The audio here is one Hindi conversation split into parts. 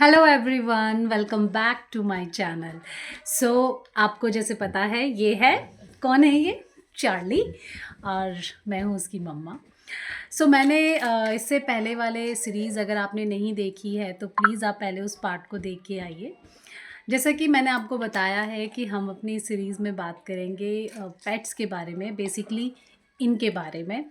Hello everyone, welcome back to my channel. So आपको जैसे पता है ये है, कौन है ये? चार्ली। और मैं हूँ उसकी मम्मा। मैंने इससे पहले वाले सीरीज़ अगर आपने नहीं देखी है तो प्लीज़ आप पहले उस पार्ट को देख के आइए। जैसा कि मैंने आपको बताया है कि हम अपनी सीरीज़ में बात करेंगे पेट्स के बारे में, बेसिकली इनके बारे में।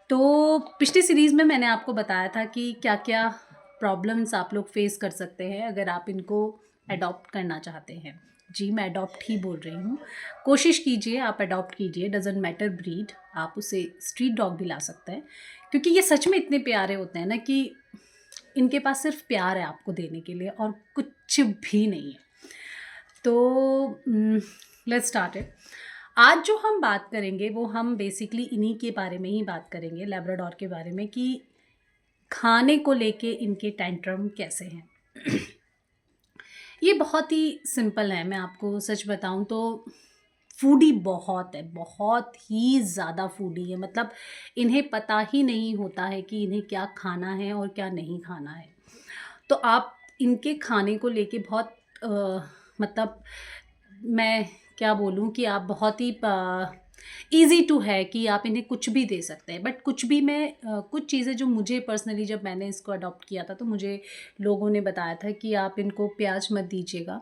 तो पिछली सीरीज़ में मैंने आपको बताया था कि क्या क्या प्रॉब्लम्स आप लोग फेस कर सकते हैं अगर आप इनको अडॉप्ट करना चाहते हैं। जी, मैं अडॉप्ट ही बोल रही हूँ। कोशिश कीजिए, आप अडॉप्ट कीजिए, डजेंट मैटर ब्रीड। आप उसे स्ट्रीट डॉग भी ला सकते हैं, क्योंकि ये सच में इतने प्यारे होते हैं ना कि इनके पास सिर्फ प्यार है आपको देने के लिए और कुछ भी नहीं है। तो लेट्स स्टार्ट इट। आज जो हम बात करेंगे वो हम बेसिकली इन्हीं के बारे में ही बात करेंगे, लैब्राडोर के बारे में, कि खाने को लेके इनके टेंट्रम कैसे हैं। ये बहुत ही सिंपल है। मैं आपको सच बताऊं तो फूडी बहुत है, बहुत ही ज़्यादा फूडी है। मतलब इन्हें पता ही नहीं होता है कि इन्हें क्या खाना है और क्या नहीं खाना है। तो आप इनके खाने को लेके बहुत मतलब मैं क्या बोलूँ कि आप बहुत ही ईज़ी टू है कि आप इन्हें कुछ भी दे सकते हैं। बट कुछ भी मैं कुछ चीज़ें जो मुझे पर्सनली, जब मैंने इसको अडॉप्ट किया था तो मुझे लोगों ने बताया था कि आप इनको प्याज मत दीजिएगा,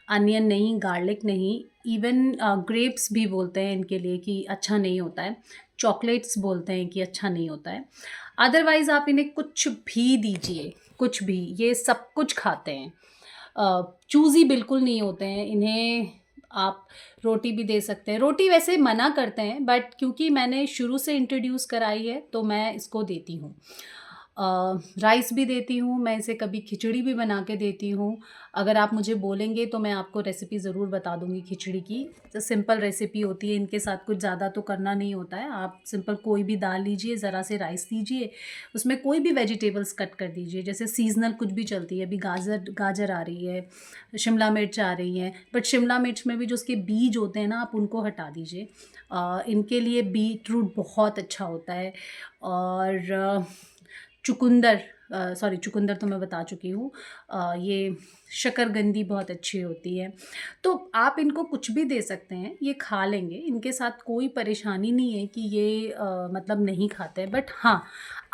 अनियन नहीं, गार्लिक नहीं, इवन ग्रेप्स भी बोलते हैं इनके लिए कि अच्छा नहीं होता है, चॉकलेट्स बोलते हैं कि अच्छा नहीं होता है। अदरवाइज़ आप इन्हें कुछ भी दीजिए, कुछ भी, ये सब कुछ खाते हैं। चूज़ी बिल्कुल नहीं होते हैं। इन्हें आप रोटी भी दे सकते हैं। रोटी वैसे मना करते हैं, बट क्योंकि मैंने शुरू से इंट्रोड्यूस कराई है तो मैं इसको देती हूँ। राइस भी देती हूँ मैं इसे, कभी खिचड़ी भी बना के देती हूँ। अगर आप मुझे बोलेंगे तो मैं आपको रेसिपी ज़रूर बता दूँगी खिचड़ी की। तो सिंपल रेसिपी होती है, इनके साथ कुछ ज़्यादा तो करना नहीं होता है। आप सिंपल कोई भी दाल लीजिए, ज़रा से राइस दीजिए, उसमें कोई भी वेजिटेबल्स कट कर दीजिए। जैसे सीज़नल कुछ भी चलती है, अभी गाजर गाजर आ रही है, शिमला मिर्च आ रही है, बट शिमला मिर्च में भी जो उसके बीज होते हैं ना, आप उनको हटा दीजिए। इनके लिए बीटरूट बहुत अच्छा होता है। और चुकंदर, सॉरी चुकंदर तो मैं बता चुकी हूँ। ये शकरकंदी बहुत अच्छी होती है। तो आप इनको कुछ भी दे सकते हैं, ये खा लेंगे। इनके साथ कोई परेशानी नहीं है कि ये मतलब नहीं खाते हैं। बट हाँ,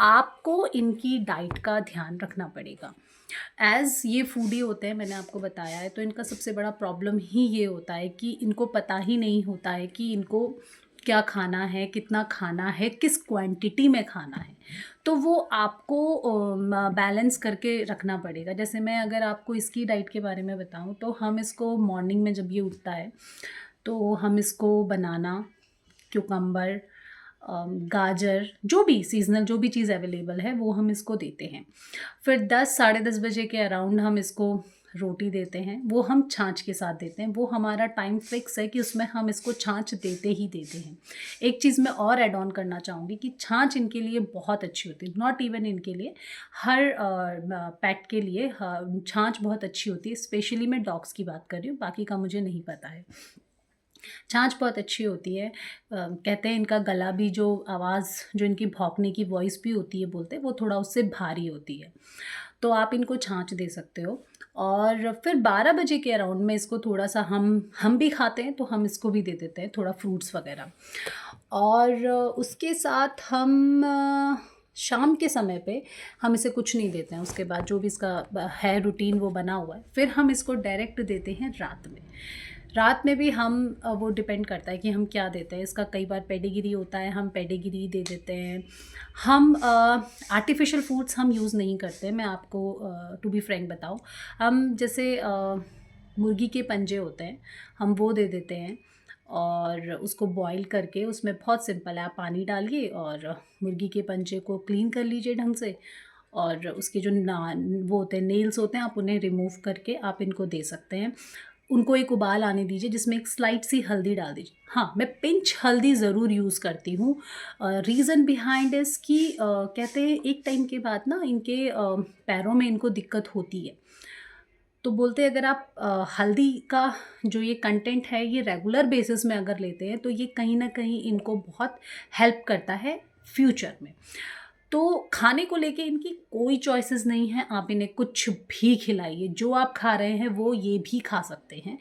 आपको इनकी डाइट का ध्यान रखना पड़ेगा। एज़ ये फूडी होते हैं, मैंने आपको बताया है, तो इनका सबसे बड़ा प्रॉब्लम ही ये होता है कि इनको पता ही नहीं होता है कि इनको क्या खाना है, कितना खाना है, किस क्वांटिटी में खाना है। तो वो आपको बैलेंस करके रखना पड़ेगा। जैसे मैं अगर आपको इसकी डाइट के बारे में बताऊँ तो हम इसको मॉर्निंग में जब ये उठता है तो हम इसको बनाना, क्यूकम्बर, गाजर, जो भी सीज़नल जो भी चीज़ अवेलेबल है वो हम इसको देते हैं। फिर 10 साढ़े 10 बजे के अराउंड हम इसको रोटी देते हैं। वो हम छाछ के साथ देते हैं। वो हमारा टाइम फिक्स है कि उसमें हम इसको छाछ देते ही देते हैं। एक चीज़ मैं और ऐड ऑन करना चाहूँगी कि छाछ इनके लिए बहुत अच्छी होती है। नॉट इवन इनके लिए, हर पेट के लिए छाछ बहुत अच्छी होती है। स्पेशली मैं डॉग्स की बात कर रही हूँ, बाकी का मुझे नहीं पता है। छाछ बहुत अच्छी होती है। कहते हैं इनका गला भी, जो आवाज़ जो इनकी भौंकने की वॉइस भी होती है, बोलते हैं वो थोड़ा उससे भारी होती है। तो आप इनको छाछ दे सकते हो। और फिर 12 बजे के अराउंड में इसको थोड़ा-सा हम भी खाते हैं तो हम इसको भी दे देते हैं, थोड़ा फ्रूट्स वग़ैरह। और उसके साथ हम शाम के समय पे हम इसे कुछ नहीं देते हैं। उसके बाद जो भी इसका है रूटीन वो बना हुआ है। फिर हम इसको डायरेक्ट देते हैं रात में। रात में भी हम वो डिपेंड करता है कि हम क्या देते हैं। इसका कई बार पेडिग्री होता है, हम पेडिग्री दे देते हैं। हम आर्टिफ़िशियल फूड्स हम यूज़ नहीं करते। मैं आपको टू बी फ्रैंक बताऊँ, हम जैसे मुर्गी के पंजे होते हैं, हम वो दे देते हैं। और उसको बॉईल करके, उसमें बहुत सिंपल है, आप पानी डालिए और मुर्गी के पंजे को क्लीन कर लीजिए ढंग से, और उसके जो वो होते हैं, नेल्स होते हैं, आप उन्हें रिमूव करके आप इनको दे सकते हैं। उनको एक उबाल आने दीजिए जिसमें एक स्लाइट सी हल्दी डाल दीजिए। हाँ, मैं पिंच हल्दी ज़रूर यूज़ करती हूँ। रीज़न बिहाइंड इज़ कि कहते हैं एक टाइम के बाद ना इनके पैरों में इनको दिक्कत होती है। तो बोलते हैं अगर आप हल्दी का जो ये कंटेंट है, ये रेगुलर बेसिस में अगर लेते हैं तो ये कहीं न कहीं इनको बहुत हेल्प करता है फ्यूचर में। तो खाने को लेके इनकी कोई चॉइसेस नहीं है, आप इन्हें कुछ भी खिलाइए, जो आप खा रहे हैं वो ये भी खा सकते हैं।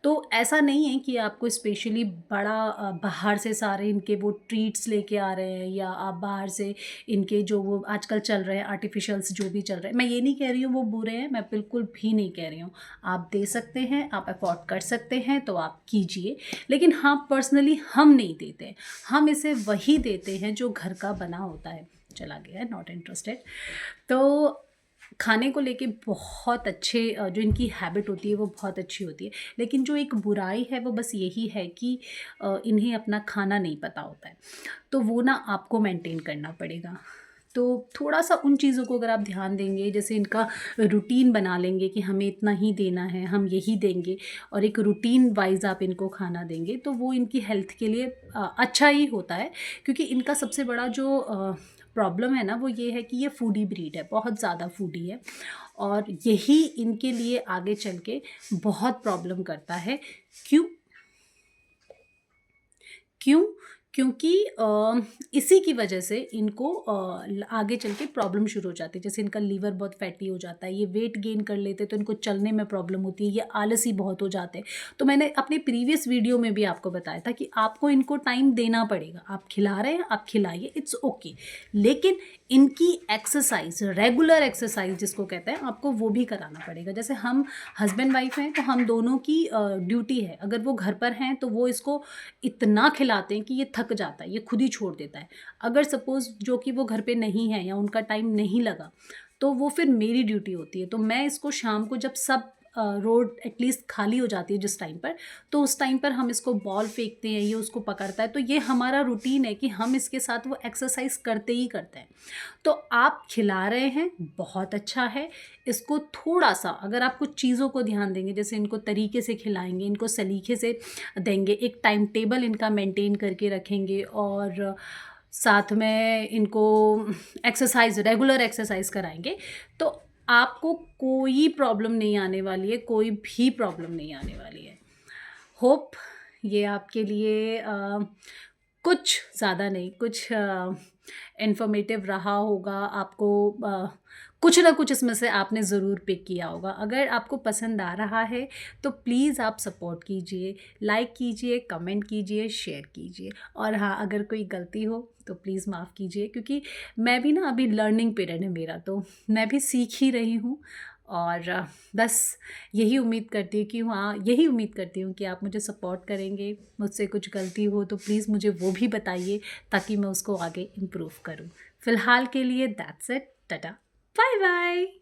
तो ऐसा नहीं है कि आपको स्पेशली बड़ा बाहर से सारे इनके वो ट्रीट्स लेके आ रहे हैं, या आप बाहर से इनके जो वो आजकल चल रहे हैं आर्टिफिशियल्स जो भी चल रहे हैं, मैं ये नहीं कह रही हूँ वो बुरे हैं, मैं बिल्कुल भी नहीं कह रही हूँ। आप दे सकते हैं, आप अफोर्ड कर सकते हैं तो आप कीजिए, लेकिन हाँ पर्सनली हम नहीं देते, हम इसे वही देते हैं जो घर का बना होता है। चला गया है, नॉट इंटरेस्टेड। तो खाने को लेके बहुत अच्छे जो इनकी हैबिट होती है वो बहुत अच्छी होती है, लेकिन जो एक बुराई है वो बस यही है कि इन्हें अपना खाना नहीं पता होता है, तो वो ना आपको मेंटेन करना पड़ेगा। तो थोड़ा सा उन चीज़ों को अगर आप ध्यान देंगे, जैसे इनका रूटीन बना लेंगे कि हमें इतना ही देना है, हम यही देंगे, और एक रूटीन वाइज आप इनको खाना देंगे, तो वो इनकी हेल्थ के लिए अच्छा ही होता है। क्योंकि इनका सबसे बड़ा जो प्रॉब्लम है ना वो ये है कि ये फूडी ब्रीड है, बहुत ज़्यादा फूडी है, और यही इनके लिए आगे चल के बहुत प्रॉब्लम करता है। क्यों? क्यों? क्योंकि इसी की वजह से इनको आगे चल के प्रॉब्लम शुरू हो जाती है। जैसे इनका लीवर बहुत फैटी हो जाता है, ये वेट गेन कर लेते हैं तो इनको चलने में प्रॉब्लम होती है, ये आलसी बहुत हो जाते हैं। तो मैंने अपने प्रीवियस वीडियो में भी आपको बताया था कि आपको इनको टाइम देना पड़ेगा। आप खिला रहे हैं, आप खिलाइए, इट्स ओके, लेकिन इनकी एक्सरसाइज, रेगुलर एक्सरसाइज जिसको कहते हैं, आपको वो भी कराना पड़ेगा। जैसे हम हस्बैंड वाइफ हैं तो हम दोनों की ड्यूटी है, अगर वो घर पर हैं तो वो इसको इतना खिलाते हैं कि ये थक जाता है, ये खुद ही छोड़ देता है। अगर सपोज़ जो कि वो घर पे नहीं है या उनका टाइम नहीं लगा, तो वो फिर मेरी ड्यूटी होती है। तो मैं इसको शाम को जब सब रोड एटलीस्ट खाली हो जाती है जिस टाइम पर, तो उस टाइम पर हम इसको बॉल फेंकते हैं, ये उसको पकड़ता है। तो ये हमारा रूटीन है कि हम इसके साथ वो एक्सरसाइज करते ही करते हैं। तो आप खिला रहे हैं, बहुत अच्छा है। इसको थोड़ा-सा अगर आप कुछ चीज़ों को ध्यान देंगे, जैसे इनको तरीके से खिलाएँगे, इनको सलीके से देंगे, एक टाइम टेबल इनका मेंटेन करके रखेंगे, और साथ में इनको एक्सरसाइज़, रेगुलर एक्सरसाइज़ कराएँगे, तो आपको कोई प्रॉब्लम नहीं आने वाली है, कोई भी प्रॉब्लम नहीं आने वाली है। होप ये आपके लिए कुछ ज़्यादा नहीं, कुछ इन्फॉर्मेटिव रहा होगा। आपको कुछ ना कुछ इसमें से आपने ज़रूर पिक किया होगा। अगर आपको पसंद आ रहा है तो प्लीज़ आप सपोर्ट कीजिए, लाइक कीजिए, कमेंट कीजिए, शेयर कीजिए, और हाँ, अगर कोई गलती हो तो प्लीज़ माफ़ कीजिए, क्योंकि मैं भी ना अभी लर्निंग पीरियड है मेरा, तो मैं भी सीख ही रही हूँ। और बस यही उम्मीद करती हूँ कि आप मुझे सपोर्ट करेंगे। मुझसे कुछ गलती हो तो प्लीज़ मुझे वो भी बताइए, ताकि मैं उसको आगे इम्प्रूव करूँ। फ़िलहाल के लिए that's it, tata, bye bye.